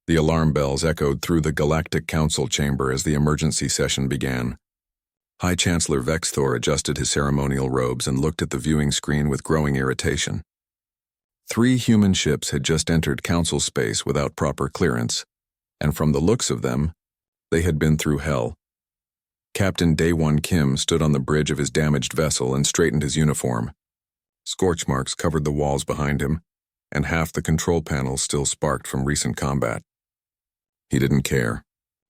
The alarm bells echoed through the Galactic Council chamber as the emergency session began. High Chancellor Vexthor adjusted his ceremonial robes and looked at the viewing screen with growing irritation. 3 human ships had just entered Council space without proper clearance, and from the looks of them, they had been through hell. Captain Daewon Kim stood on the bridge of his damaged vessel and straightened his uniform. Scorch marks covered the walls behind him, and half the control panels still sparked from recent combat. He didn't care.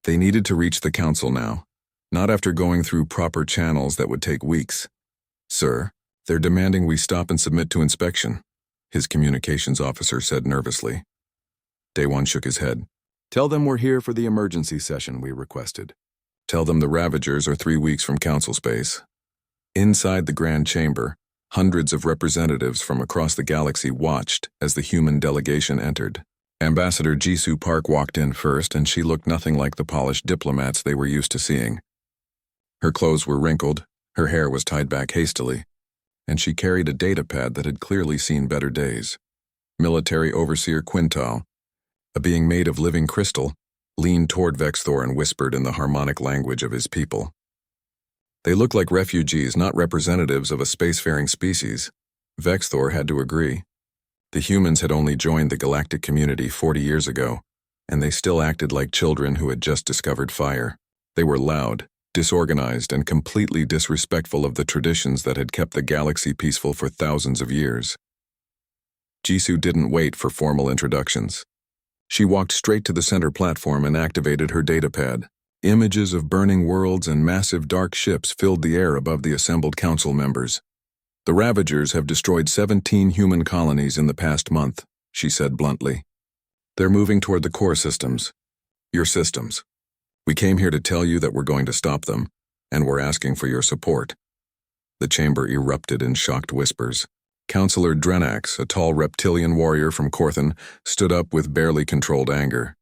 They needed to reach the Council now, not after going through proper channels that would take weeks. "Sir, they're demanding we stop and submit to inspection," his communications officer said nervously. Daewon shook his head. "Tell them we're here for the emergency session we requested. Tell them the Ravagers are 3 weeks from Council space." Inside the Grand Chamber, hundreds of representatives from across the galaxy watched as the human delegation entered. Ambassador Jisoo Park walked in first, and she looked nothing like the polished diplomats they were used to seeing. Her clothes were wrinkled, her hair was tied back hastily, and she carried a datapad that had clearly seen better days. Military Overseer Quintal, a being made of living crystal, leaned toward Vexthor and whispered in the harmonic language of his people. "They look like refugees, not representatives of a spacefaring species." Vexthor had to agree. The humans had only joined the galactic community 40 years ago, and they still acted like children who had just discovered fire. They were loud, disorganized, and completely disrespectful of the traditions that had kept the galaxy peaceful for thousands of years. Jisoo didn't wait for formal introductions. She walked straight to the center platform and activated her datapad. Images of burning worlds and massive dark ships filled the air above the assembled council members. "The Ravagers have destroyed 17 human colonies in the past month," she said bluntly. "They're moving toward the core systems. Your systems. We came here to tell you that we're going to stop them, and we're asking for your support." The chamber erupted in shocked whispers. Councillor Drenax, a tall reptilian warrior from Corthan, stood up with barely controlled anger.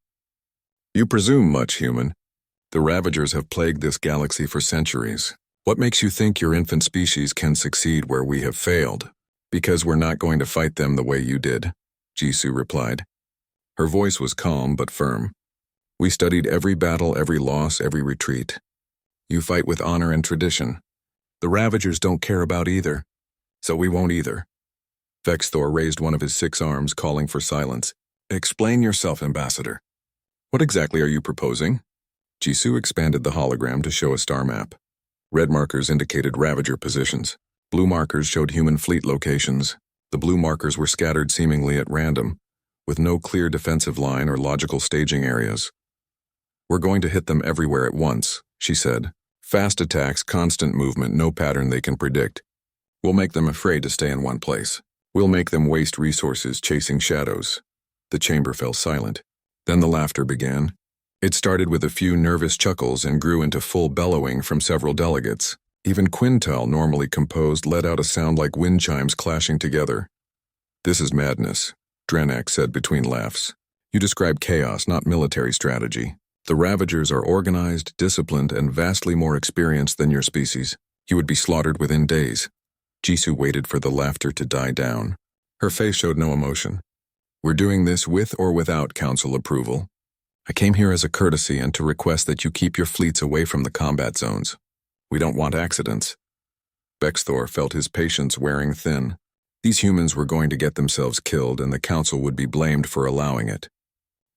"You presume much, human. The Ravagers have plagued this galaxy for centuries. What makes you think your infant species can succeed where we have failed? Because we're not going to fight them the way you did," Jisoo replied. Her voice was calm but firm. "We studied every battle, every loss, every retreat. You fight with honor and tradition. The Ravagers don't care about either, so we won't either." Vexthor raised one of his 6 arms, calling for silence. "Explain yourself, Ambassador. What exactly are you proposing?" Jisoo expanded the hologram to show a star map. Red markers indicated Ravager positions. Blue markers showed human fleet locations. The blue markers were scattered seemingly at random, with no clear defensive line or logical staging areas. "We're going to hit them everywhere at once," she said. "Fast attacks, constant movement, no pattern they can predict. We'll make them afraid to stay in one place. We'll make them waste resources chasing shadows." The chamber fell silent. Then the laughter began. It started with a few nervous chuckles and grew into full bellowing from several delegates. Even Quintal, normally composed, let out a sound like wind chimes clashing together. "This is madness," Drenax said between laughs. "You describe chaos, not military strategy. The Ravagers are organized, disciplined, and vastly more experienced than your species. You would be slaughtered within days." Jisoo waited for the laughter to die down. Her face showed no emotion. "We're doing this with or without council approval. I came here as a courtesy and to request that you keep your fleets away from the combat zones. We don't want accidents." Vexthor felt his patience wearing thin. These humans were going to get themselves killed, and the council would be blamed for allowing it.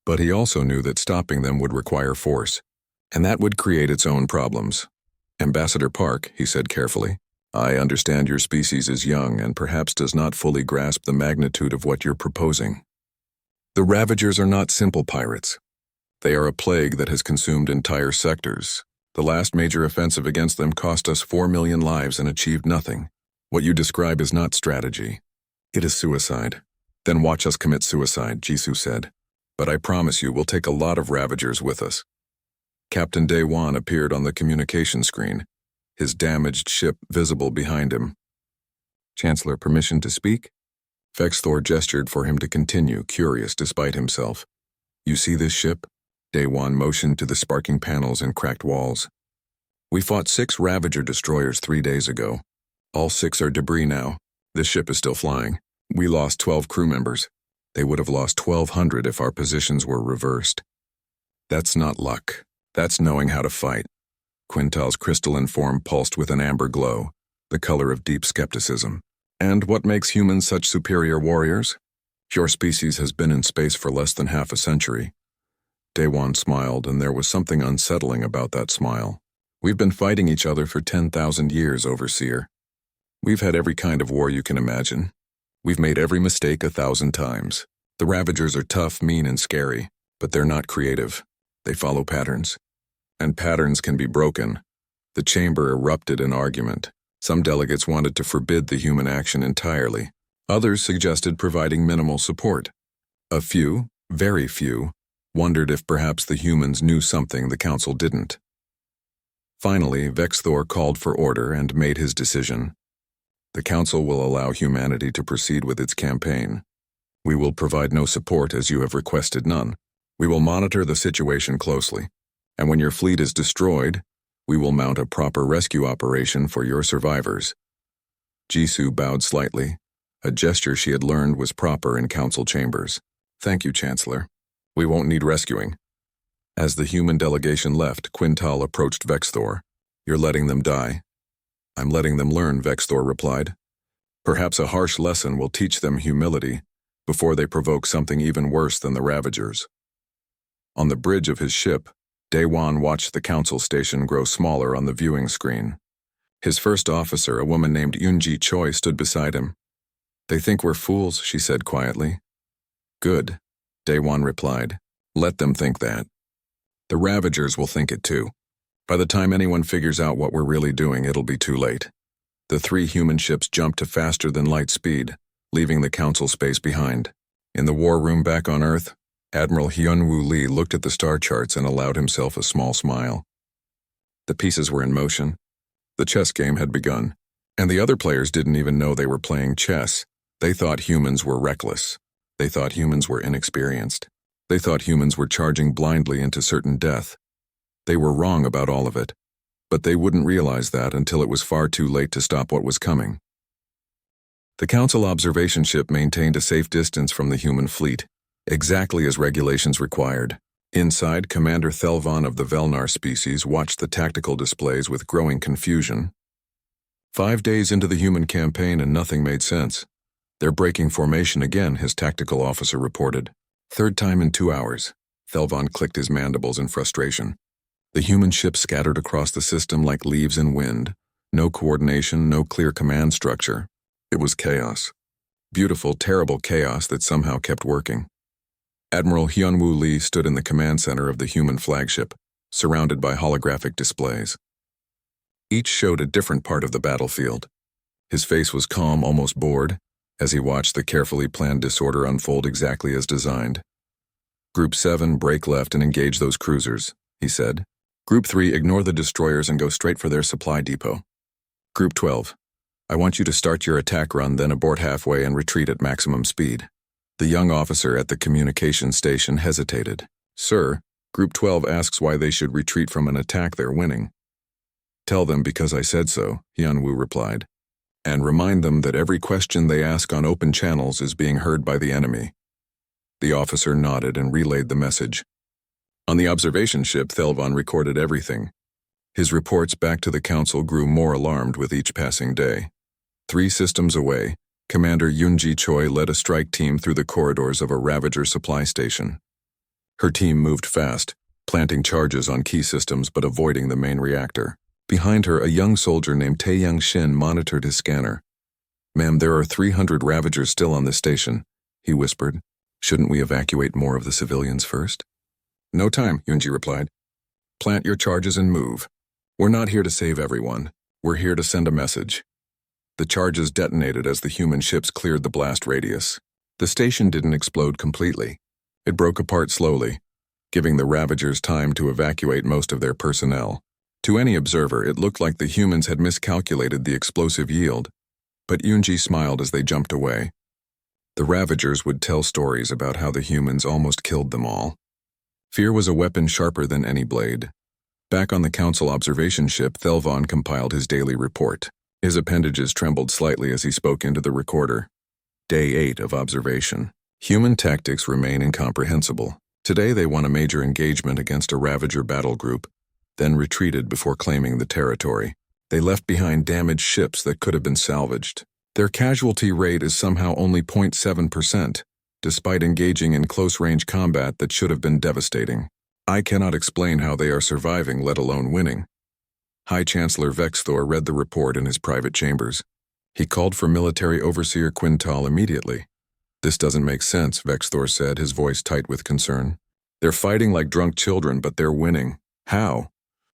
But he also knew that stopping them would require force, and that would create its own problems. "Ambassador Park," he said carefully, "I understand your species is young and perhaps does not fully grasp the magnitude of what you're proposing. The Ravagers are not simple pirates. They are a plague that has consumed entire sectors. The last major offensive against them cost us 4 million lives and achieved nothing. What you describe is not strategy. It is suicide." "Then watch us commit suicide," Jisoo said. "But I promise you we'll take a lot of Ravagers with us." Captain Daewon appeared on the communication screen, his damaged ship visible behind him. "Chancellor, permission to speak?" Vexthor gestured for him to continue, curious despite himself. "You see this ship?" Daewon motioned to the sparking panels and cracked walls. "We fought 6 Ravager destroyers 3 days ago. All 6 are debris now. This ship is still flying. We lost 12 crew members. They would have lost 1,200 if our positions were reversed. That's not luck. That's knowing how to fight. Quintal's crystalline form pulsed with an amber glow, the color of deep skepticism. And what makes humans such superior warriors? Your species has been in space for less than half a century. Daewon smiled, and there was something unsettling about that smile. We've been fighting each other for 10,000 years, Overseer. We've had every kind of war you can imagine. We've made every mistake 1,000 times. The Ravagers are tough, mean, and scary, but they're not creative. They follow patterns. And patterns can be broken. The chamber erupted in argument. Some delegates wanted to forbid the human action entirely. Others suggested providing minimal support. A few, very few, wondered if perhaps the humans knew something the council didn't. Finally, Vexthor called for order and made his decision. The council will allow humanity to proceed with its campaign. We will provide no support as you have requested none. We will monitor the situation closely, and when your fleet is destroyed, we will mount a proper rescue operation for your survivors. Jisoo bowed slightly, a gesture she had learned was proper in council chambers. Thank you, Chancellor. We won't need rescuing. As the human delegation left, Quintal approached Vexthor. You're letting them die. I'm letting them learn, Vexthor replied. Perhaps a harsh lesson will teach them humility before they provoke something even worse than the Ravagers. On the bridge of his ship, Daewon watched the council station grow smaller on the viewing screen. His first officer, a woman named Yoonji Choi, stood beside him. They think we're fools, she said quietly. Good, Daewon replied. Let them think that. The Ravagers will think it too. By the time anyone figures out what we're really doing, it'll be too late. The 3 human ships jumped to faster than light speed, leaving the council space behind. In the war room back on Earth, Admiral Hyunwoo Lee looked at the star charts and allowed himself a small smile. The pieces were in motion. The chess game had begun, and the other players didn't even know they were playing chess. They thought humans were reckless. They thought humans were inexperienced. They thought humans were charging blindly into certain death. They were wrong about all of it, but they wouldn't realize that until it was far too late to stop what was coming. The Council observation ship maintained a safe distance from the human fleet, exactly as regulations required. Inside, Commander Thelvon of the Velnar species watched the tactical displays with growing confusion. 5 days into the human campaign and nothing made sense. They're breaking formation again, his tactical officer reported. 3rd time in 2 hours. Thelvon clicked his mandibles in frustration. The human ships scattered across the system like leaves in wind. No coordination, no clear command structure. It was chaos. Beautiful, terrible chaos that somehow kept working. Admiral Hyunwoo Lee stood in the command center of the human flagship, surrounded by holographic displays. Each showed a different part of the battlefield. His face was calm, almost bored, as he watched the carefully planned disorder unfold exactly as designed. Group 7, break left and engage those cruisers, he said. Group 3, ignore the destroyers and go straight for their supply depot. Group 12, I want you to start your attack run, then abort halfway and retreat at maximum speed. The young officer at the communication station hesitated. Sir, Group 12 asks why they should retreat from an attack they're winning. Tell them because I said so, Hyunwoo replied. And remind them that every question they ask on open channels is being heard by the enemy. The officer nodded and relayed the message. On the observation ship, Thelvon recorded everything. His reports back to the council grew more alarmed with each passing day. 3 systems away, Commander Yoonji Choi led a strike team through the corridors of a Ravager supply station. Her team moved fast, planting charges on key systems but avoiding the main reactor. Behind her, a young soldier named Taeyang Shin monitored his scanner. Ma'am, there are 300 Ravagers still on this station, he whispered. Shouldn't we evacuate more of the civilians first? No time, Yoonji replied. Plant your charges and move. We're not here to save everyone. We're here to send a message. The charges detonated as the human ships cleared the blast radius. The station didn't explode completely. It broke apart slowly, giving the Ravagers time to evacuate most of their personnel. To any observer, it looked like the humans had miscalculated the explosive yield, but Yoonji smiled as they jumped away. The Ravagers would tell stories about how the humans almost killed them all. Fear was a weapon sharper than any blade. Back on the council observation ship, Thelvon compiled his daily report. His appendages trembled slightly as he spoke into the recorder. Day 8 of observation. Human tactics remain incomprehensible. Today they won a major engagement against a Ravager battle group, then retreated before claiming the territory. They left behind damaged ships that could have been salvaged. Their casualty rate is somehow only 0.7%, despite engaging in close-range combat that should have been devastating. I cannot explain how they are surviving, let alone winning. High Chancellor Vexthor read the report in his private chambers. He called for Military Overseer Quintal immediately. "This doesn't make sense," Vexthor said, his voice tight with concern. "They're fighting like drunk children, but they're winning. How?"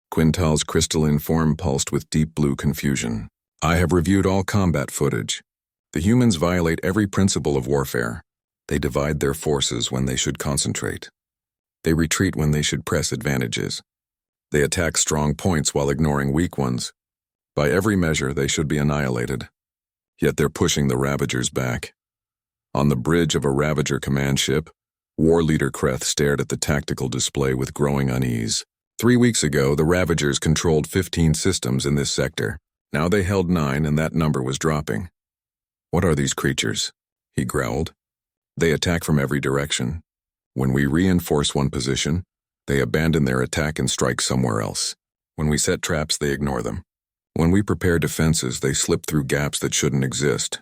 Quintal's crystalline form pulsed with deep blue confusion. "I have reviewed all combat footage. The humans violate every principle of warfare. They divide their forces when they should concentrate. They retreat when they should press advantages. They attack strong points while ignoring weak ones. By every measure, they should be annihilated. Yet they're pushing the Ravagers back." On the bridge of a Ravager command ship, War Leader Kreth stared at the tactical display with growing unease. 3 weeks ago, the Ravagers controlled 15 systems in this sector. Now they held 9, and that number was dropping. "What are these creatures?" he growled. "They attack from every direction. When we reinforce one position, they abandon their attack and strike somewhere else. When we set traps, they ignore them. When we prepare defenses, they slip through gaps that shouldn't exist."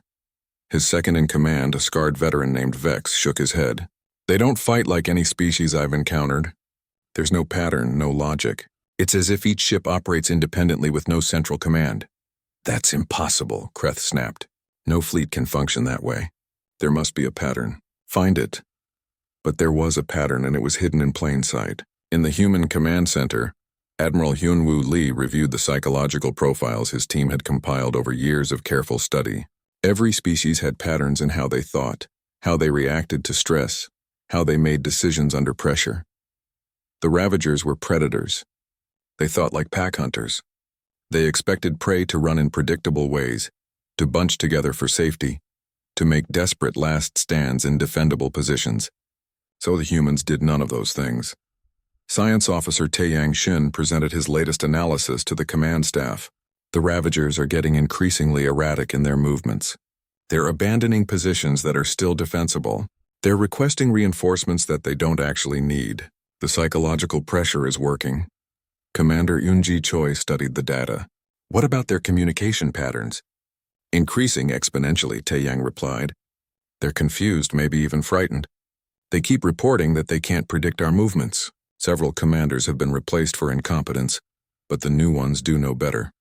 His second-in-command, a scarred veteran named Vex, shook his head. "They don't fight like any species I've encountered. There's no pattern, no logic. It's as if each ship operates independently with no central command." "That's impossible," Kreth snapped. "No fleet can function that way. There must be a pattern. Find it." But there was a pattern, and it was hidden in plain sight. In the Human Command Center, Admiral Hyunwoo Lee reviewed the psychological profiles his team had compiled over years of careful study. Every species had patterns in how they thought, how they reacted to stress, how they made decisions under pressure. The Ravagers were predators. They thought like pack hunters. They expected prey to run in predictable ways, to bunch together for safety, to make desperate last stands in defendable positions. So the humans did none of those things. Science Officer Taeyang Shin presented his latest analysis to the command staff. The Ravagers are getting increasingly erratic in their movements. They're abandoning positions that are still defensible. They're requesting reinforcements that they don't actually need. The psychological pressure is working. Commander Yoonji Choi studied the data. "What about their communication patterns?" "Increasing exponentially," Taeyang replied. "They're confused, maybe even frightened. They keep reporting that they can't predict our movements. Several commanders have been replaced for incompetence, but the new ones do know better."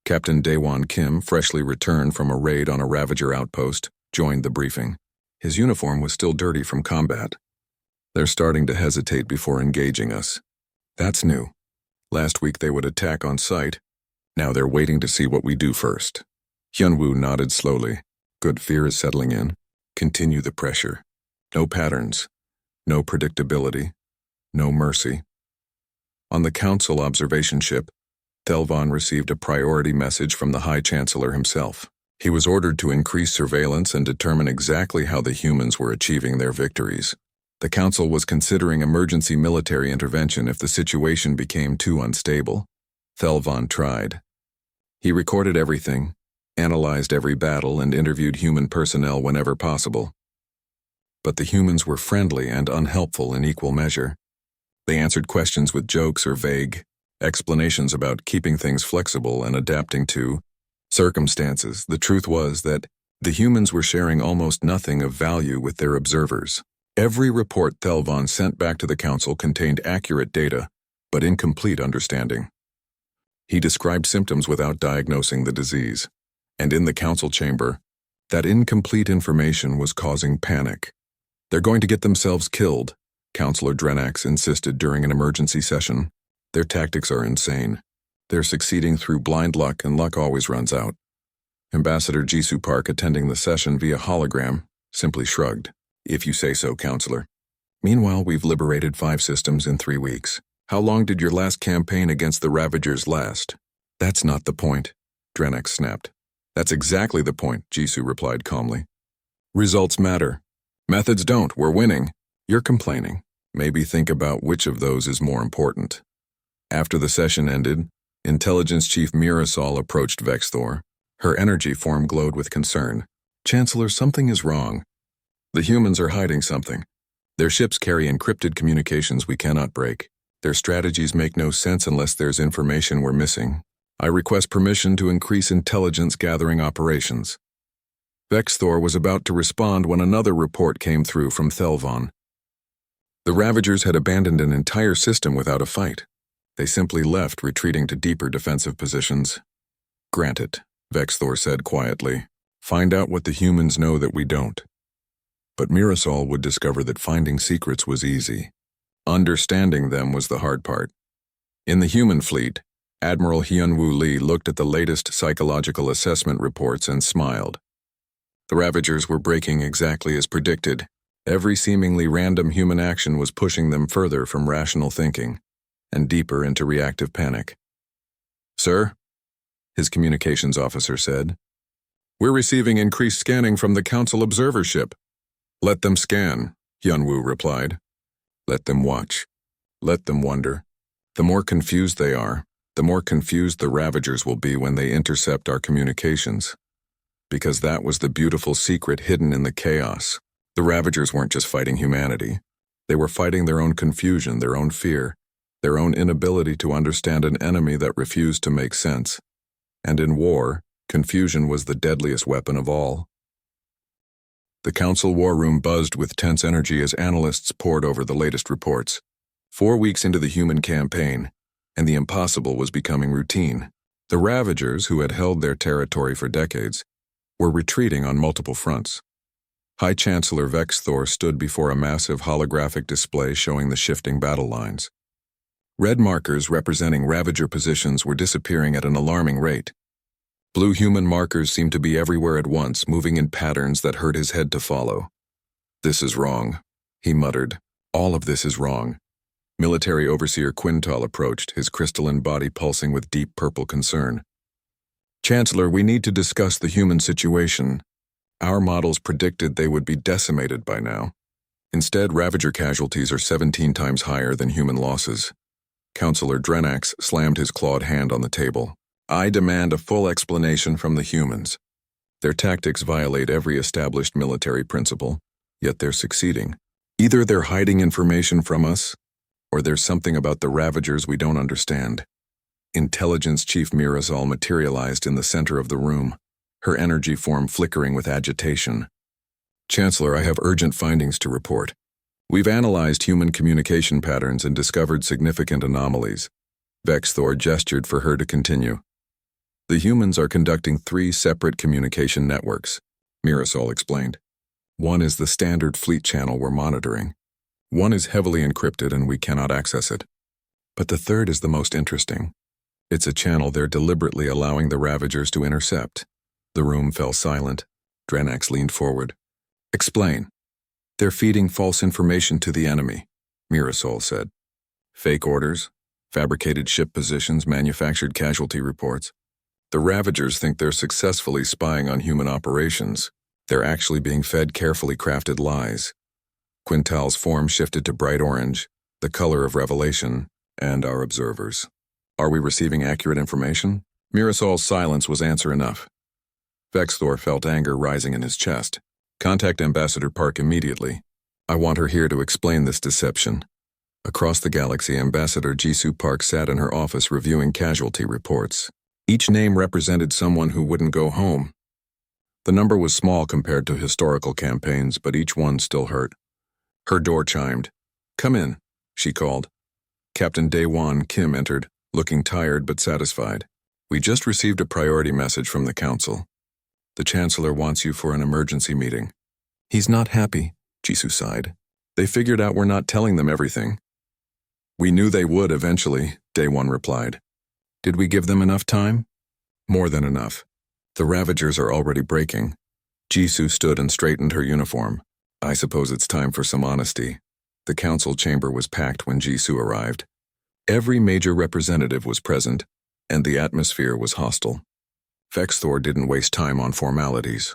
Captain Daewon Kim, freshly returned from a raid on a Ravager outpost, joined the briefing. His uniform was still dirty from combat. "They're starting to hesitate before engaging us. That's new. Last week they would attack on sight. Now they're waiting to see what we do first." Hyunwoo nodded slowly. "Good, fear is settling in. Continue the pressure. No patterns. No predictability. No mercy." On the Council observation ship, Thelvon received a priority message from the High Chancellor himself. He was ordered to increase surveillance and determine exactly how the humans were achieving their victories. The Council was considering emergency military intervention if the situation became too unstable. Thelvon tried. He recorded everything, analyzed every battle, and interviewed human personnel whenever possible. But the humans were friendly and unhelpful in equal measure. They answered questions with jokes or vague explanations about keeping things flexible and adapting to circumstances. The truth was that the humans were sharing almost nothing of value with their observers. Every report Thelvon sent back to the Council contained accurate data, but incomplete understanding. He described symptoms without diagnosing the disease, and in the Council chamber, that incomplete information was causing panic. "They're going to get themselves killed," Councillor Drenax insisted during an emergency session. "Their tactics are insane. They're succeeding through blind luck, and luck always runs out." Ambassador Jisoo Park, attending the session via hologram, simply shrugged. "If you say so, Counselor. Meanwhile, we've liberated 5 systems in 3 weeks. How long did your last campaign against the Ravagers last?" "That's not the point," Drenax snapped. "That's exactly the point," Jisoo replied calmly. "Results matter. Methods don't. We're winning. You're complaining. Maybe think about which of those is more important." After the session ended, Intelligence Chief Mirasol approached Vexthor. Her energy form glowed with concern. "Chancellor, something is wrong. The humans are hiding something. Their ships carry encrypted communications we cannot break. Their strategies make no sense unless there's information we're missing. I request permission to increase intelligence gathering operations. Vexthor was about to respond when another report came through from Thelvon. The Ravagers had abandoned an entire system without a fight. They simply left, retreating to deeper defensive positions. Granted, Vexthor said quietly. Find out what the humans know that we don't. But Mirasol would discover that finding secrets was easy. Understanding them was the hard part. In the human fleet, Admiral Hyunwoo Lee looked at the latest psychological assessment reports and smiled. The Ravagers were breaking exactly as predicted. Every seemingly random human action was pushing them further from rational thinking and deeper into reactive panic. Sir, his communications officer said, we're receiving increased scanning from the Council observer ship. Let them scan, Hyunwoo replied. Let them watch. Let them wonder. The more confused they are, the more confused the Ravagers will be when they intercept our communications. Because that was the beautiful secret hidden in the chaos. The Ravagers weren't just fighting humanity. They were fighting their own confusion, their own fear, their own inability to understand an enemy that refused to make sense. And in war, confusion was the deadliest weapon of all. The Council war room buzzed with tense energy as analysts pored over the latest reports. 4 weeks into the human campaign, and the impossible was becoming routine. The Ravagers, who had held their territory for decades, were retreating on multiple fronts. High Chancellor Vexthor stood before a massive holographic display showing the shifting battle lines. Red markers representing Ravager positions were disappearing at an alarming rate. Blue human markers seemed to be everywhere at once, moving in patterns that hurt his head to follow. This is wrong, he muttered. All of this is wrong. Military Overseer Quintal approached, his crystalline body pulsing with deep purple concern. Chancellor, we need to discuss the human situation. Our models predicted they would be decimated by now. Instead, Ravager casualties are 17 times higher than human losses. Counselor Drenax slammed his clawed hand on the table. I demand a full explanation from the humans. Their tactics violate every established military principle, yet they're succeeding. Either they're hiding information from us, or there's something about the Ravagers we don't understand. Intelligence Chief Mirasol materialized in the center of the room, her energy form flickering with agitation. Chancellor, I have urgent findings to report. We've analyzed human communication patterns and discovered significant anomalies. Vexthor gestured for her to continue. The humans are conducting 3 separate communication networks, Mirasol explained. One is the standard fleet channel we're monitoring. One is heavily encrypted and we cannot access it. But the third is the most interesting. It's a channel they're deliberately allowing the Ravagers to intercept. The room fell silent. Drenax leaned forward. Explain. They're feeding false information to the enemy, Mirasol said. Fake orders, fabricated ship positions, manufactured casualty reports. The Ravagers think they're successfully spying on human operations. They're actually being fed carefully crafted lies. Quintal's form shifted to bright orange, the color of revelation, and our observers. Are we receiving accurate information? Mirasol's silence was answer enough. Vexthor felt anger rising in his chest. Contact Ambassador Park immediately. I want her here to explain this deception. Across the galaxy, Ambassador Jisoo Park sat in her office reviewing casualty reports. Each name represented someone who wouldn't go home. The number was small compared to historical campaigns, but each one still hurt. Her door chimed. Come in, she called. Captain Daewon Kim entered, looking tired but satisfied. We just received a priority message from the Council. The Chancellor wants you for an emergency meeting. He's not happy, Jisoo sighed. They figured out we're not telling them everything. We knew they would eventually, Daewon replied. Did we give them enough time? More than enough. The Ravagers are already breaking. Jisoo stood and straightened her uniform. I suppose it's time for some honesty. The council chamber was packed when Jisoo arrived. Every major representative was present, and the atmosphere was hostile. Vexthor didn't waste time on formalities.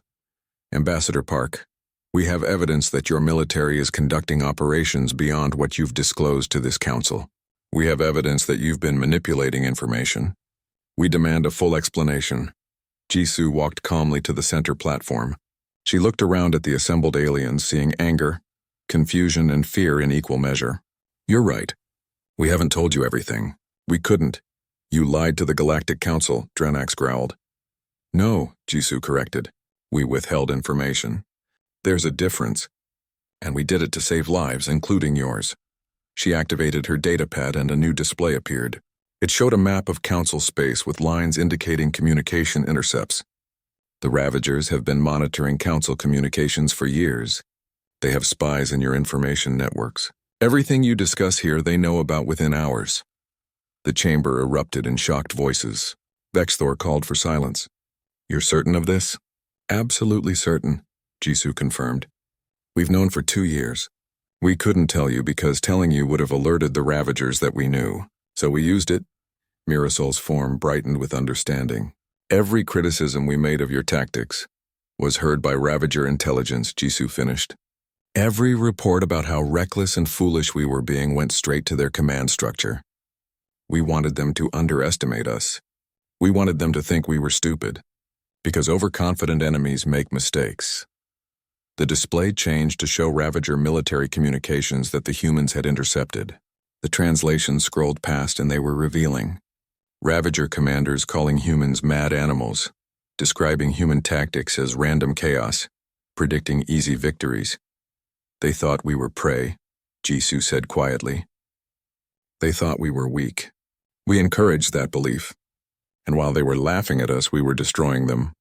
Ambassador Park, we have evidence that your military is conducting operations beyond what you've disclosed to this council. We have evidence that you've been manipulating information. We demand a full explanation. Jisoo walked calmly to the center platform. She looked around at the assembled aliens, seeing anger, confusion, and fear in equal measure. You're right. We haven't told you everything. We couldn't. You lied to the Galactic Council, Drenax growled. No, Jisoo corrected. We withheld information. There's a difference. And we did it to save lives, including yours. She activated her datapad and a new display appeared. It showed a map of Council space with lines indicating communication intercepts. The Ravagers have been monitoring Council communications for years. They have spies in your information networks. Everything you discuss here they know about within hours. The chamber erupted in shocked voices. Vexthor called for silence. You're certain of this? Absolutely certain, Jisoo confirmed. We've known for 2 years. We couldn't tell you because telling you would have alerted the Ravagers that we knew. So we used it. Mirasol's form brightened with understanding. Every criticism we made of your tactics was heard by Ravager intelligence, Jisoo finished. Every report about how reckless and foolish we were being went straight to their command structure. We wanted them to underestimate us. We wanted them to think we were stupid, because overconfident enemies make mistakes. The display changed to show Ravager military communications that the humans had intercepted. The translations scrolled past and they were revealing. Ravager commanders calling humans mad animals, describing human tactics as random chaos, predicting easy victories. They thought we were prey, Jisoo said quietly. They thought we were weak. We encouraged that belief. And while they were laughing at us, we were destroying them.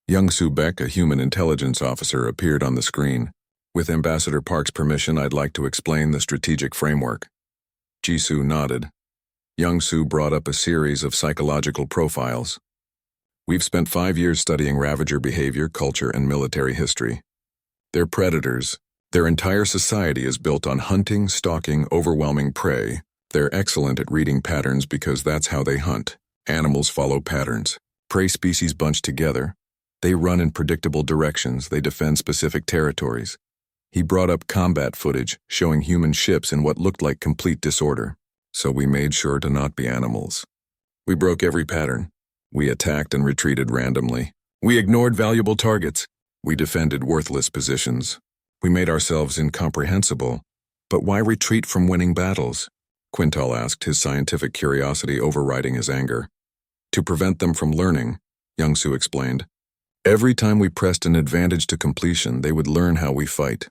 Young Soo Beck, a human intelligence officer, appeared on the screen. With Ambassador Park's permission, I'd like to explain the strategic framework. Jisoo nodded. Young Soo brought up a series of psychological profiles. We've spent 5 years studying Ravager behavior, culture, and military history. They're predators. Their entire society is built on hunting, stalking, overwhelming prey. They're excellent at reading patterns because that's how they hunt. Animals follow patterns. Prey species bunch together. They run in predictable directions. They defend specific territories. He brought up combat footage showing human ships in what looked like complete disorder. So we made sure to not be animals. We broke every pattern. We attacked and retreated randomly. We ignored valuable targets. We defended worthless positions. We made ourselves incomprehensible. But why retreat from winning battles? Quintal asked, his scientific curiosity overriding his anger. To prevent them from learning, Young-Soo explained. Every time we pressed an advantage to completion, they would learn how we fight.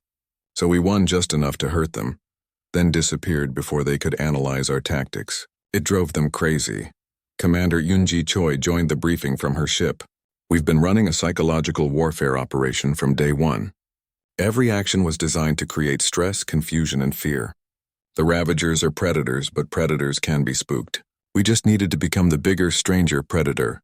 So we won just enough to hurt them, then disappeared before they could analyze our tactics. It drove them crazy. Commander Yoonji Choi joined the briefing from her ship. We've been running a psychological warfare operation from day one. Every action was designed to create stress, confusion, and fear. The Ravagers are predators, but predators can be spooked. We just needed to become the bigger, stranger predator.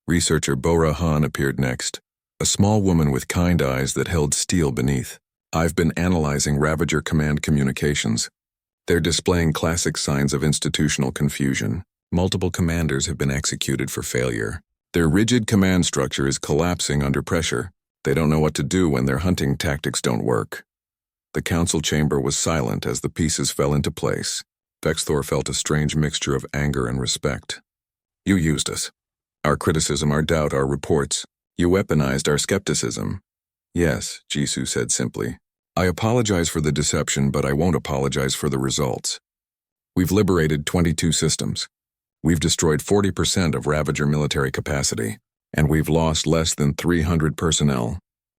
Researcher Bora Han appeared next, a small woman with kind eyes that held steel beneath. I've been analyzing Ravager command communications. They're displaying classic signs of institutional confusion. Multiple commanders have been executed for failure. Their rigid command structure is collapsing under pressure. They don't know what to do when their hunting tactics don't work. The council chamber was silent as the pieces fell into place. Vexthor felt a strange mixture of anger and respect. You used us. Our criticism, our doubt, our reports. You weaponized our skepticism. Yes, Jisoo said simply. I apologize for the deception, but I won't apologize for the results. We've liberated 22 systems. We've destroyed 40% of Ravager military capacity, and we've lost less than 300 personnel.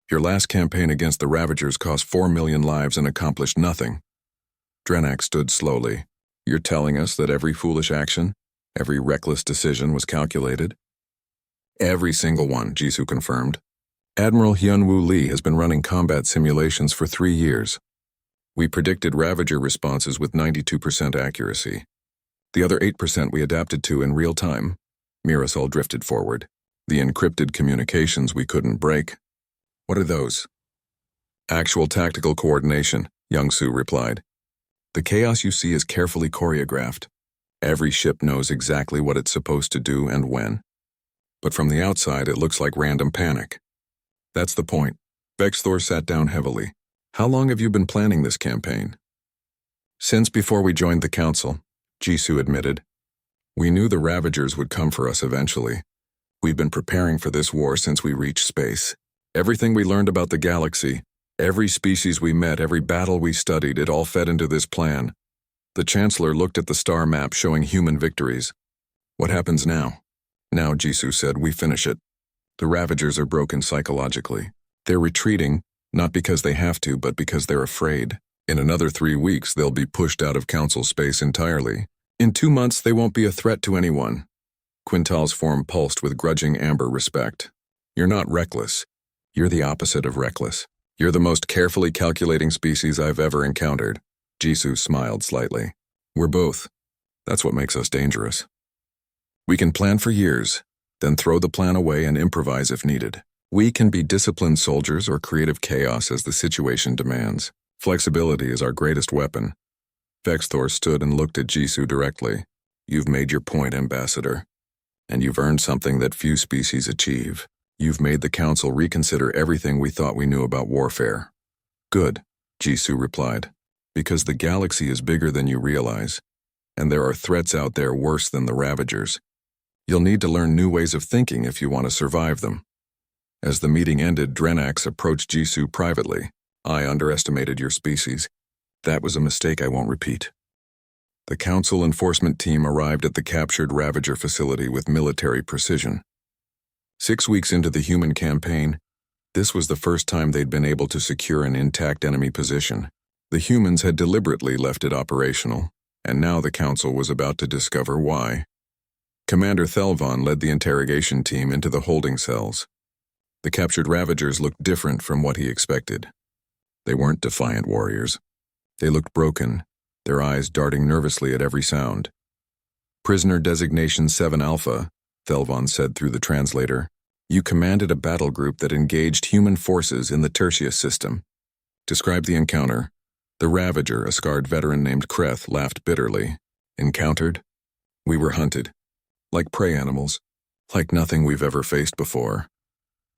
Your last campaign against the Ravagers cost 4 million lives and accomplished nothing. Drenax stood slowly. You're telling us that every foolish action, every reckless decision was calculated? Every single one, Jisoo confirmed. Admiral Hyunwoo Lee has been running combat simulations for 3 years. We predicted Ravager responses with 92% accuracy. The other 8% we adapted to in real time. Mirasol drifted forward. The encrypted communications we couldn't break. What are those? Actual tactical coordination, Young-Soo replied. The chaos you see is carefully choreographed. Every ship knows exactly what it's supposed to do and when. But from the outside, it looks like random panic. That's the point. Vexthor sat down heavily. How long have you been planning this campaign? Since before we joined the council, Jisoo admitted. We knew the Ravagers would come for us eventually. We've been preparing for this war since we reached space. Everything we learned about the galaxy, every species we met, every battle we studied, it all fed into this plan. The Chancellor looked at the star map showing human victories. What happens now? Now, Jisoo said, we finish it. The Ravagers are broken psychologically. They're retreating, not because they have to, but because they're afraid. In another 3 weeks, they'll be pushed out of Council space entirely. In 2 months, they won't be a threat to anyone. Quintal's form pulsed with grudging amber respect. You're not reckless. You're the opposite of reckless. You're the most carefully calculating species I've ever encountered. Jisoo smiled slightly. We're both. That's what makes us dangerous. We can plan for years, then throw the plan away and improvise if needed. We can be disciplined soldiers or creative chaos as the situation demands. Flexibility is our greatest weapon. Vexthor stood and looked at Jisoo directly. You've made your point, Ambassador. And you've earned something that few species achieve. You've made the Council reconsider everything we thought we knew about warfare. Good, Jisoo replied. Because the galaxy is bigger than you realize, and there are threats out there worse than the Ravagers. You'll need to learn new ways of thinking if you want to survive them. As the meeting ended, Drenax approached Jisoo privately. I underestimated your species. That was a mistake I won't repeat. The Council enforcement team arrived at the captured Ravager facility with military precision. 6 weeks into the human campaign, this was the first time they'd been able to secure an intact enemy position. The humans had deliberately left it operational, and now the Council was about to discover why. Commander Thelvon led the interrogation team into the holding cells. The captured Ravagers looked different from what he expected. They weren't defiant warriors. They looked broken, their eyes darting nervously at every sound. Prisoner Designation 7 Alpha, Thelvon said through the translator, you commanded a battle group that engaged human forces in the Tertius system. Describe the encounter. The Ravager, a scarred veteran named Kreth, laughed bitterly. Encountered? We were hunted. Like prey animals. Like nothing we've ever faced before.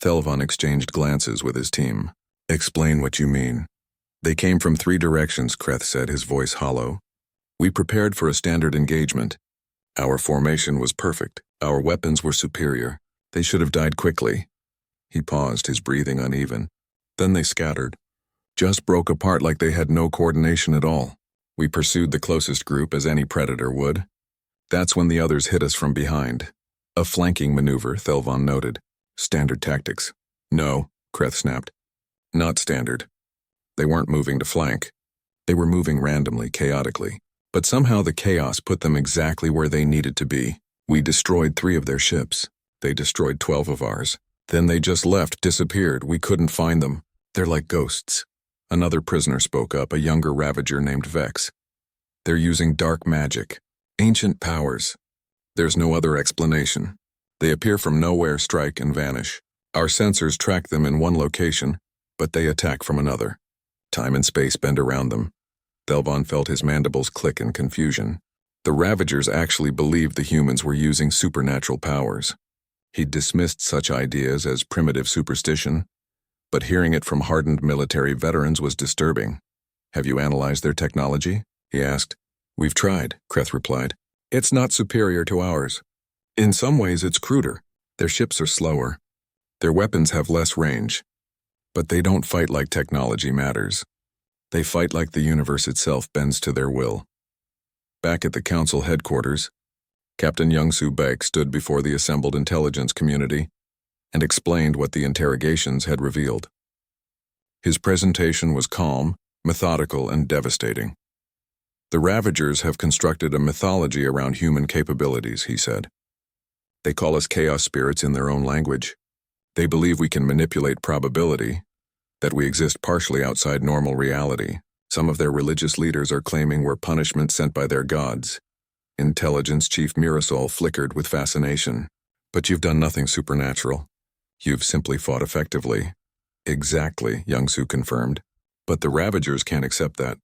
Thelvon exchanged glances with his team. Explain what you mean. They came from 3 directions, Kreth said, his voice hollow. We prepared for a standard engagement. Our formation was perfect. Our weapons were superior. They should have died quickly. He paused, his breathing uneven. Then they scattered. Just broke apart like they had no coordination at all. We pursued the closest group as any predator would. That's when the others hit us from behind. A flanking maneuver, Thelvon noted. Standard tactics. No, Kreth snapped. Not standard. They weren't moving to flank. They were moving randomly, chaotically. But somehow the chaos put them exactly where they needed to be. We destroyed 3 of their ships. They destroyed 12 of ours. Then they just left, disappeared. We couldn't find them. They're like ghosts. Another prisoner spoke up, a younger Ravager named Vex. They're using dark magic. Ancient powers. There's no other explanation. They appear from nowhere, strike, and vanish. Our sensors track them in one location, but they attack from another. Time and space bend around them. Thelvon felt his mandibles click in confusion. The Ravagers actually believed the humans were using supernatural powers. He'd dismissed such ideas as primitive superstition, but hearing it from hardened military veterans was disturbing. Have you analyzed their technology? He asked. We've tried, Kreth replied. It's not superior to ours. In some ways it's cruder. Their ships are slower. Their weapons have less range. But they don't fight like technology matters. They fight like the universe itself bends to their will. Back at the Council headquarters, Captain Young-Soo Baek stood before the assembled intelligence community and explained what the interrogations had revealed. His presentation was calm, methodical, and devastating. The Ravagers have constructed a mythology around human capabilities, he said. They call us chaos spirits in their own language. They believe we can manipulate probability, that we exist partially outside normal reality. Some of their religious leaders are claiming we're punishment sent by their gods. Intelligence Chief Mirasol flickered with fascination. But you've done nothing supernatural. You've simply fought effectively. Exactly, Young-Soo confirmed. But the Ravagers can't accept that.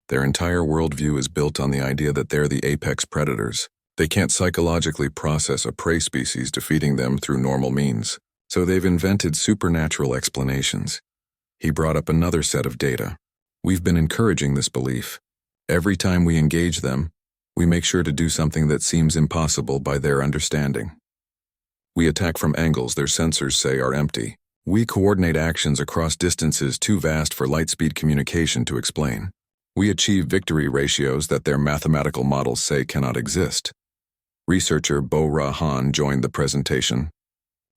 Their entire worldview is built on the idea that they're the apex predators. They can't psychologically process a prey species defeating them through normal means. So they've invented supernatural explanations. He brought up another set of data. We've been encouraging this belief. Every time we engage them, we make sure to do something that seems impossible by their understanding. We attack from angles their sensors say are empty. We coordinate actions across distances too vast for light-speed communication to explain. We achieve victory ratios that their mathematical models say cannot exist. Researcher Bo-Ra Han joined the presentation.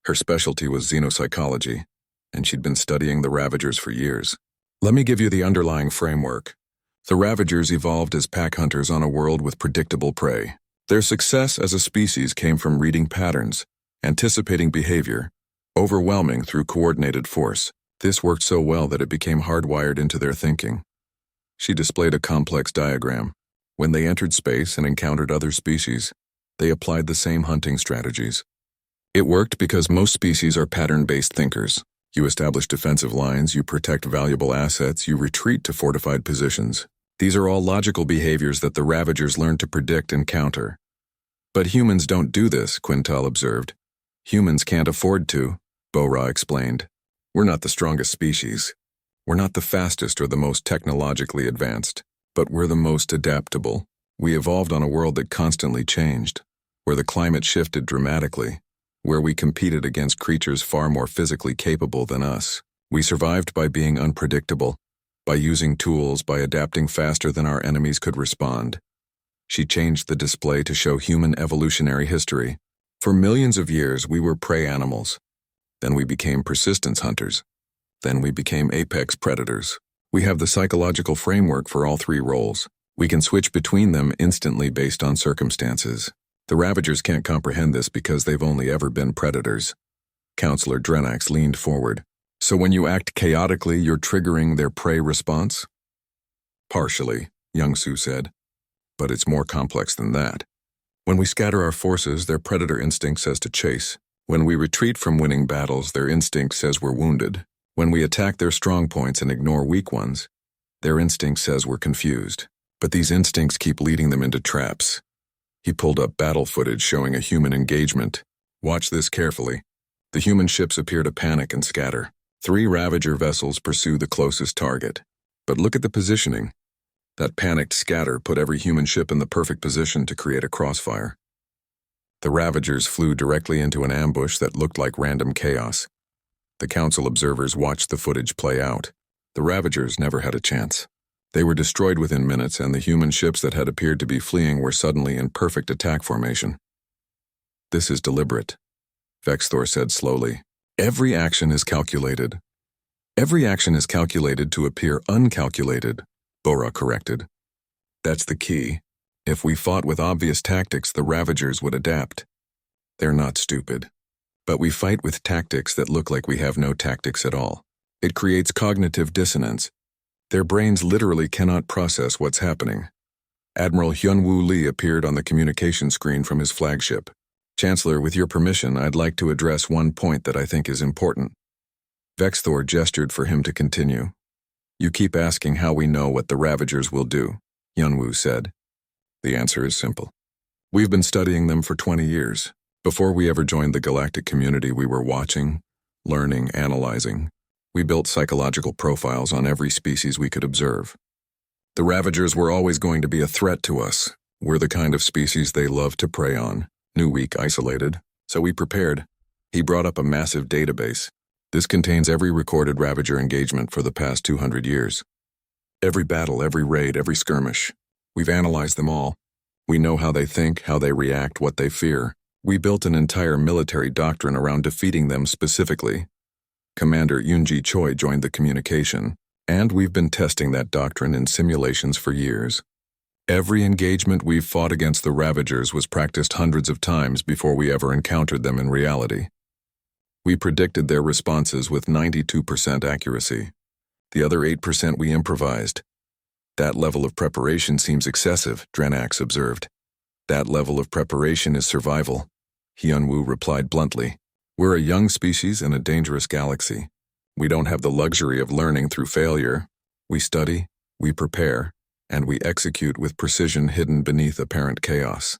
Her specialty was xenopsychology, and she'd been studying the Ravagers for years. Let me give you the underlying framework. The Ravagers evolved as pack hunters on a world with predictable prey. Their success as a species came from reading patterns, anticipating behavior, overwhelming through coordinated force. This worked so well that it became hardwired into their thinking. She displayed a complex diagram. When they entered space and encountered other species, they applied the same hunting strategies. It worked because most species are pattern-based thinkers. You establish defensive lines, you protect valuable assets, you retreat to fortified positions. These are all logical behaviors that the Ravagers learned to predict and counter. But humans don't do this, Quintal observed. Humans can't afford to, Bo-Ra explained. We're not the strongest species. We're not the fastest or the most technologically advanced, but we're the most adaptable. We evolved on a world that constantly changed, where the climate shifted dramatically, where we competed against creatures far more physically capable than us. We survived by being unpredictable, by using tools, by adapting faster than our enemies could respond. She changed the display to show human evolutionary history. For millions of years, we were prey animals. Then we became persistence hunters. Then we became apex predators. We have the psychological framework for all three roles. We can switch between them instantly based on circumstances. The Ravagers can't comprehend this because they've only ever been predators. Counselor Drenax leaned forward. So when you act chaotically, you're triggering their prey response? Partially, Young-Soo said. But it's more complex than that. When we scatter our forces, their predator instinct says to chase. When we retreat from winning battles, their instinct says we're wounded. When we attack their strong points and ignore weak ones, their instinct says we're confused. But these instincts keep leading them into traps. He pulled up battle footage showing a human engagement. Watch this carefully. The human ships appear to panic and scatter. 3 Ravager vessels pursue the closest target. But look at the positioning. That panicked scatter put every human ship in the perfect position to create a crossfire. The Ravagers flew directly into an ambush that looked like random chaos. The Council observers watched the footage play out. The Ravagers never had a chance. They were destroyed within minutes, and the human ships that had appeared to be fleeing were suddenly in perfect attack formation. This is deliberate, Vexthor said slowly. Every action is calculated. Every action is calculated to appear uncalculated, Bo-Ra corrected. That's the key. If we fought with obvious tactics, the Ravagers would adapt. They're not stupid. But we fight with tactics that look like we have no tactics at all. It creates cognitive dissonance. Their brains literally cannot process what's happening. Admiral Hyun-Woo Lee appeared on the communication screen from his flagship. Chancellor, with your permission, I'd like to address one point that I think is important. Vexthor gestured for him to continue. You keep asking how we know what the Ravagers will do, Hyun-Woo said. The answer is simple. We've been studying them for 20 years. Before we ever joined the galactic community, we were watching, learning, analyzing. We built psychological profiles on every species we could observe. The Ravagers were always going to be a threat to us. We're the kind of species they love to prey on, new, weak, isolated. So we prepared. He brought up a massive database. This contains every recorded Ravager engagement for the past 200 years. Every battle, every raid, every skirmish. We've analyzed them all. We know how they think, how they react, what they fear. We built an entire military doctrine around defeating them specifically. Commander Yoonji Choi joined the communication, and we've been testing that doctrine in simulations for years. Every engagement we've fought against the Ravagers was practiced hundreds of times before we ever encountered them in reality. We predicted their responses with 92% accuracy. The other 8% we improvised. That level of preparation seems excessive, Drenax observed. That level of preparation is survival, Hyun-Woo replied bluntly. We're a young species in a dangerous galaxy. We don't have the luxury of learning through failure. We study, we prepare, and we execute with precision hidden beneath apparent chaos.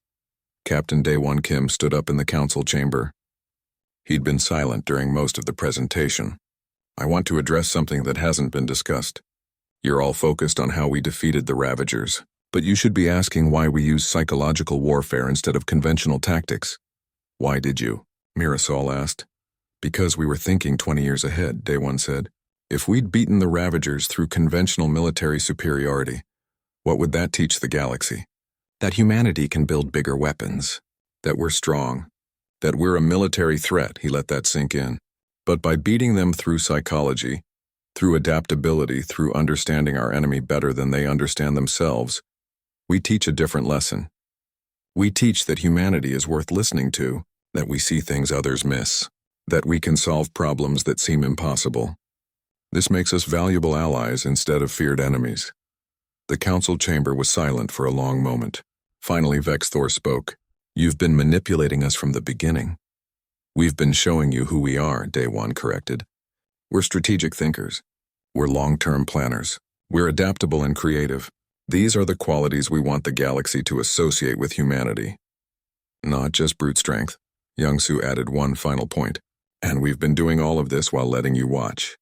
Captain Daewon Kim stood up in the council chamber. He'd been silent during most of the presentation. I want to address something that hasn't been discussed. You're all focused on how we defeated the Ravagers, but you should be asking why we use psychological warfare instead of conventional tactics. Why did you? Mirasol asked. Because we were thinking 20 years ahead, Day One said. If we'd beaten the Ravagers through conventional military superiority, what would that teach the galaxy? That humanity can build bigger weapons. That we're strong. That we're a military threat, he let that sink in. But by beating them through psychology, through adaptability, through understanding our enemy better than they understand themselves, we teach a different lesson. We teach that humanity is worth listening to, that we see things others miss, that we can solve problems that seem impossible. This makes us valuable allies instead of feared enemies. The council chamber was silent for a long moment. Finally, Vexthor spoke. You've been manipulating us from the beginning. We've been showing you who we are, Day One corrected. We're strategic thinkers. We're long-term planners. We're adaptable and creative. These are the qualities we want the galaxy to associate with humanity. Not just brute strength. Youngsu added one final point. And we've been doing all of this while letting you watch.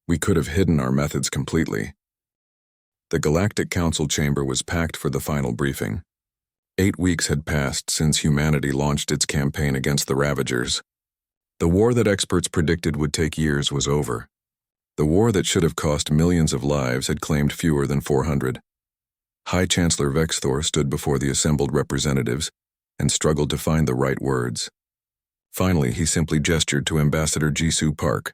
We could have hidden our methods completely. The Galactic Council chamber was packed for the final briefing. 8 weeks had passed since humanity launched its campaign against the Ravagers. The war that experts predicted would take years was over. The war that should have cost millions of lives had claimed fewer than 400. High Chancellor Vexthor stood before the assembled representatives and struggled to find the right words. Finally, he simply gestured to Ambassador Jisoo Park.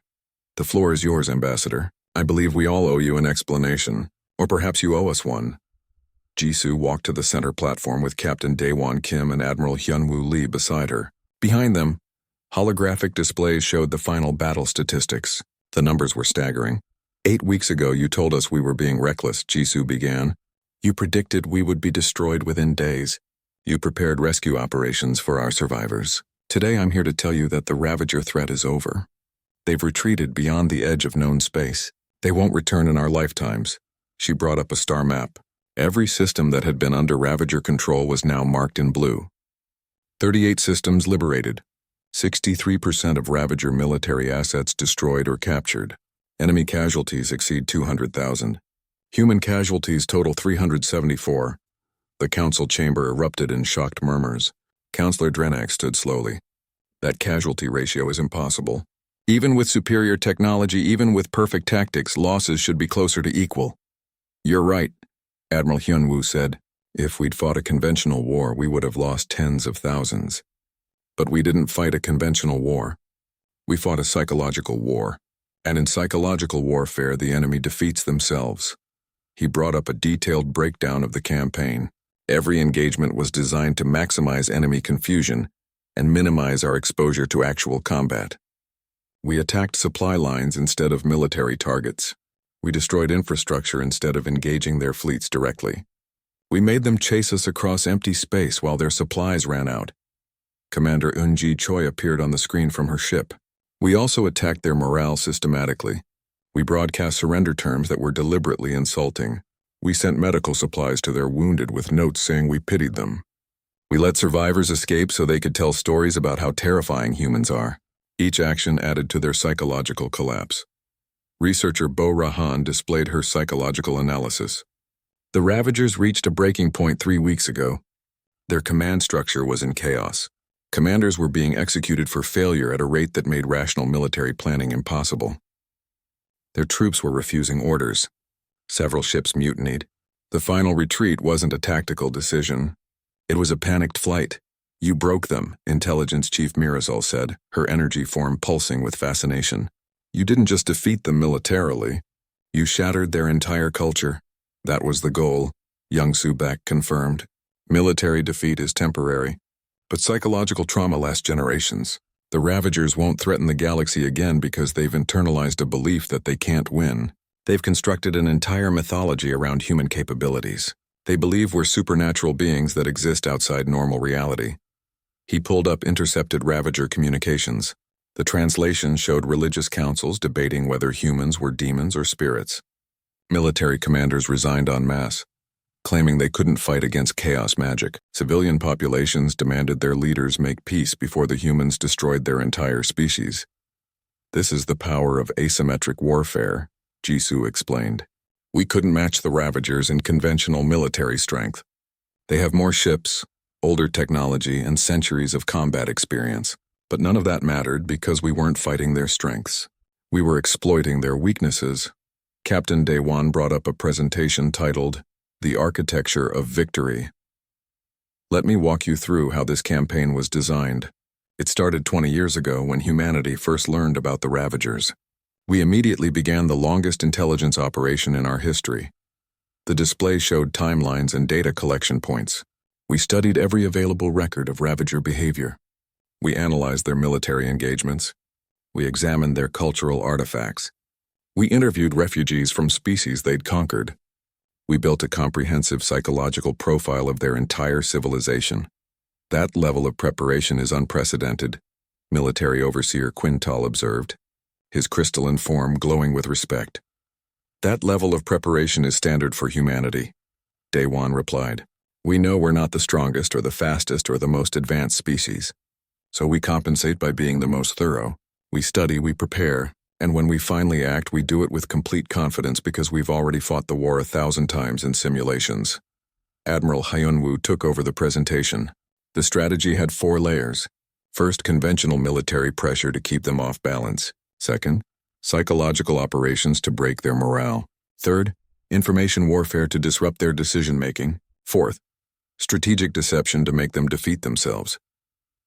The floor is yours, Ambassador. I believe we all owe you an explanation, or perhaps you owe us one. Jisoo walked to the center platform with Captain Daewon Kim and Admiral Hyunwoo Lee beside her. Behind them, holographic displays showed the final battle statistics. The numbers were staggering. 8 weeks ago, you told us we were being reckless, Jisoo began. You predicted we would be destroyed within days. You prepared rescue operations for our survivors. Today, I'm here to tell you that the Ravager threat is over. They've retreated beyond the edge of known space. They won't return in our lifetimes. She brought up a star map. Every system that had been under Ravager control was now marked in blue. 38 systems liberated. 63% of Ravager military assets destroyed or captured. Enemy casualties exceed 200,000. Human casualties total 374. The council chamber erupted in shocked murmurs. Councillor Drenak stood slowly. That casualty ratio is impossible. Even with superior technology, even with perfect tactics, losses should be closer to equal. You're right, Admiral Hyunwoo said. If we'd fought a conventional war, we would have lost tens of thousands. But we didn't fight a conventional war. We fought a psychological war. And in psychological warfare, the enemy defeats themselves. He brought up a detailed breakdown of the campaign. Every engagement was designed to maximize enemy confusion and minimize our exposure to actual combat. We attacked supply lines instead of military targets. We destroyed infrastructure instead of engaging their fleets directly. We made them chase us across empty space while their supplies ran out. Commander Eun-ji Choi appeared on the screen from her ship. We also attacked their morale systematically. We broadcast surrender terms that were deliberately insulting. We sent medical supplies to their wounded with notes saying we pitied them. We let survivors escape so they could tell stories about how terrifying humans are. Each action added to their psychological collapse. Researcher Bo Rahan displayed her psychological analysis. The Ravagers reached a breaking point 3 weeks ago. Their command structure was in chaos. Commanders were being executed for failure at a rate that made rational military planning impossible. Their troops were refusing orders. Several ships mutinied. The final retreat wasn't a tactical decision. It was a panicked flight. You broke them, Intelligence Chief Mirazal said, her energy form pulsing with fascination. You didn't just defeat them militarily. You shattered their entire culture. That was the goal, Youngsu Baek confirmed. Military defeat is temporary, but psychological trauma lasts generations. The Ravagers won't threaten the galaxy again because they've internalized a belief that they can't win. They've constructed an entire mythology around human capabilities. They believe we're supernatural beings that exist outside normal reality. He pulled up intercepted Ravager communications. The translation showed religious councils debating whether humans were demons or spirits. Military commanders resigned en masse, claiming they couldn't fight against chaos magic. Civilian populations demanded their leaders make peace before the humans destroyed their entire species. This is the power of asymmetric warfare, Jisoo explained. We couldn't match the Ravagers in conventional military strength. They have more ships, older technology, and centuries of combat experience. But none of that mattered because we weren't fighting their strengths. We were exploiting their weaknesses. Captain Daewon brought up a presentation titled, The Architecture of Victory. Let me walk you through how this campaign was designed. It started 20 years ago when humanity first learned about the Ravagers. We immediately began the longest intelligence operation in our history. The display showed timelines and data collection points. We studied every available record of Ravager behavior. We analyzed their military engagements. We examined their cultural artifacts. We interviewed refugees from species they'd conquered. We built a comprehensive psychological profile of their entire civilization. That level of preparation is unprecedented, Military Overseer Quintal observed, his crystalline form glowing with respect. That level of preparation is standard for humanity, Daewon replied. We know we're not the strongest or the fastest or the most advanced species. So we compensate by being the most thorough. We study, we prepare, and when we finally act, we do it with complete confidence because we've already fought the war 1,000 times in simulations. Admiral Hyunwoo took over the presentation. The strategy had 4 layers. First, conventional military pressure to keep them off balance. Second, psychological operations to break their morale. Third, information warfare to disrupt their decision-making. Fourth, strategic deception to make them defeat themselves.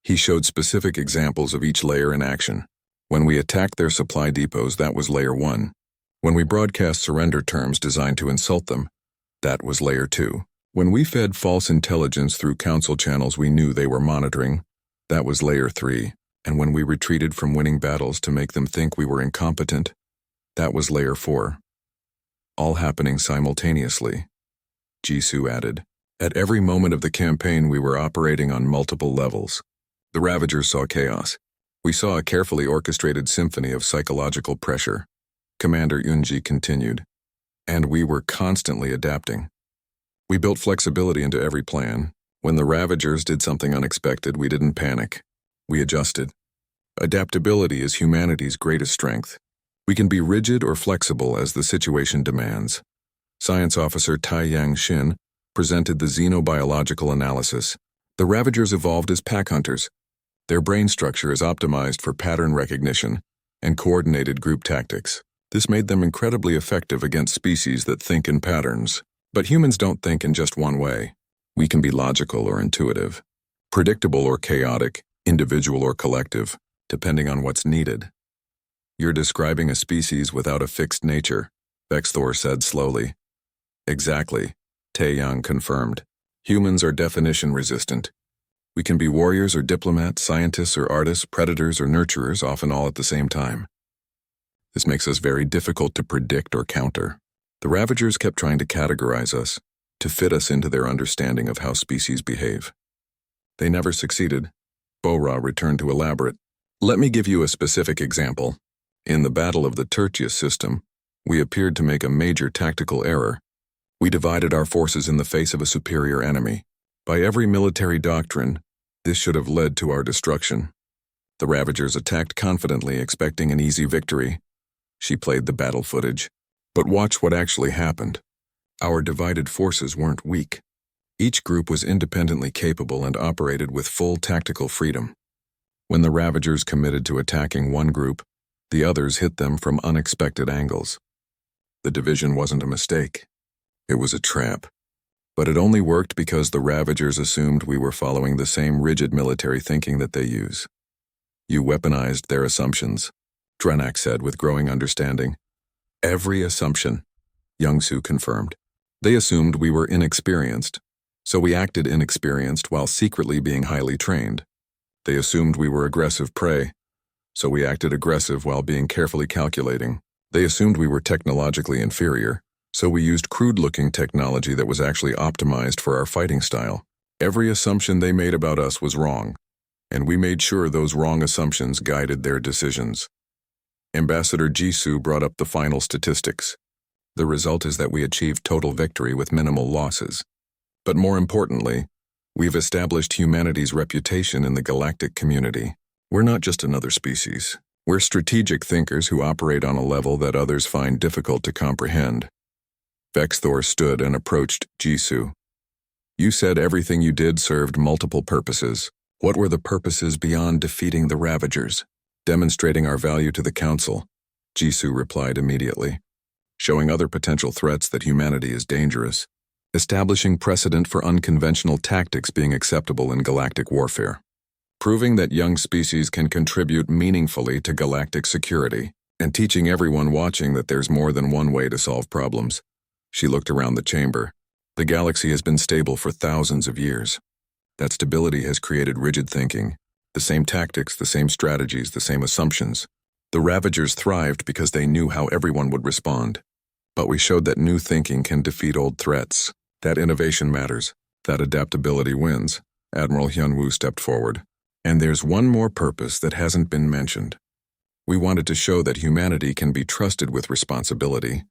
He showed specific examples of each layer in action. When we attacked their supply depots, that was Layer 1. When we broadcast surrender terms designed to insult them, that was Layer 2. When we fed false intelligence through council channels we knew they were monitoring, that was Layer 3. And when we retreated from winning battles to make them think we were incompetent, that was Layer 4. All happening simultaneously, Jisoo added. At every moment of the campaign we were operating on multiple levels. The Ravagers saw chaos. We saw a carefully orchestrated symphony of psychological pressure, Commander Yunji continued. And we were constantly adapting. We built flexibility into every plan. When the Ravagers did something unexpected, we didn't panic. We adjusted. Adaptability is humanity's greatest strength. We can be rigid or flexible as the situation demands. Science Officer Tai Yang Shin presented the xenobiological analysis. The Ravagers evolved as pack hunters. Their brain structure is optimized for pattern recognition and coordinated group tactics. This made them incredibly effective against species that think in patterns. But humans don't think in just one way. We can be logical or intuitive, predictable or chaotic, individual or collective, depending on what's needed. You're describing a species without a fixed nature, Vexthor said slowly. Exactly, Taeyang confirmed. Humans are definition resistant. We can be warriors or diplomats, scientists or artists, predators or nurturers, often all at the same time. This makes us very difficult to predict or counter. The Ravagers kept trying to categorize us, to fit us into their understanding of how species behave. They never succeeded. Bo-Ra returned to elaborate. Let me give you a specific example. In the Battle of the Tertius system, we appeared to make a major tactical error. We divided our forces in the face of a superior enemy. By every military doctrine, this should have led to our destruction. The Ravagers attacked confidently, expecting an easy victory. She played the battle footage. But watch what actually happened. Our divided forces weren't weak. Each group was independently capable and operated with full tactical freedom. When the Ravagers committed to attacking one group, the others hit them from unexpected angles. The division wasn't a mistake. It was a trap. But it only worked because the Ravagers assumed we were following the same rigid military thinking that they use. You weaponized their assumptions, Drenak said with growing understanding. Every assumption, Youngsu confirmed. They assumed we were inexperienced, so we acted inexperienced while secretly being highly trained. They assumed we were aggressive prey, so we acted aggressive while being carefully calculating. They assumed we were technologically inferior, so we used crude-looking technology that was actually optimized for our fighting style. Every assumption they made about us was wrong, and we made sure those wrong assumptions guided their decisions. Ambassador Jisoo brought up the final statistics. The result is that we achieved total victory with minimal losses. But more importantly, we've established humanity's reputation in the galactic community. We're not just another species. We're strategic thinkers who operate on a level that others find difficult to comprehend. Vexthor stood and approached Jisoo. You said everything you did served multiple purposes. What were the purposes beyond defeating the Ravagers? Demonstrating our value to the Council, Jisoo replied immediately. Showing other potential threats that humanity is dangerous. Establishing precedent for unconventional tactics being acceptable in galactic warfare. Proving that young species can contribute meaningfully to galactic security, and teaching everyone watching that there's more than one way to solve problems. She looked around the chamber. The galaxy has been stable for thousands of years. That stability has created rigid thinking. The same tactics, the same strategies, the same assumptions. The Ravagers thrived because they knew how everyone would respond. But we showed that new thinking can defeat old threats. That innovation matters. That adaptability wins. Admiral Hyunwoo stepped forward. And there's one more purpose that hasn't been mentioned. We wanted to show that humanity can be trusted with responsibility,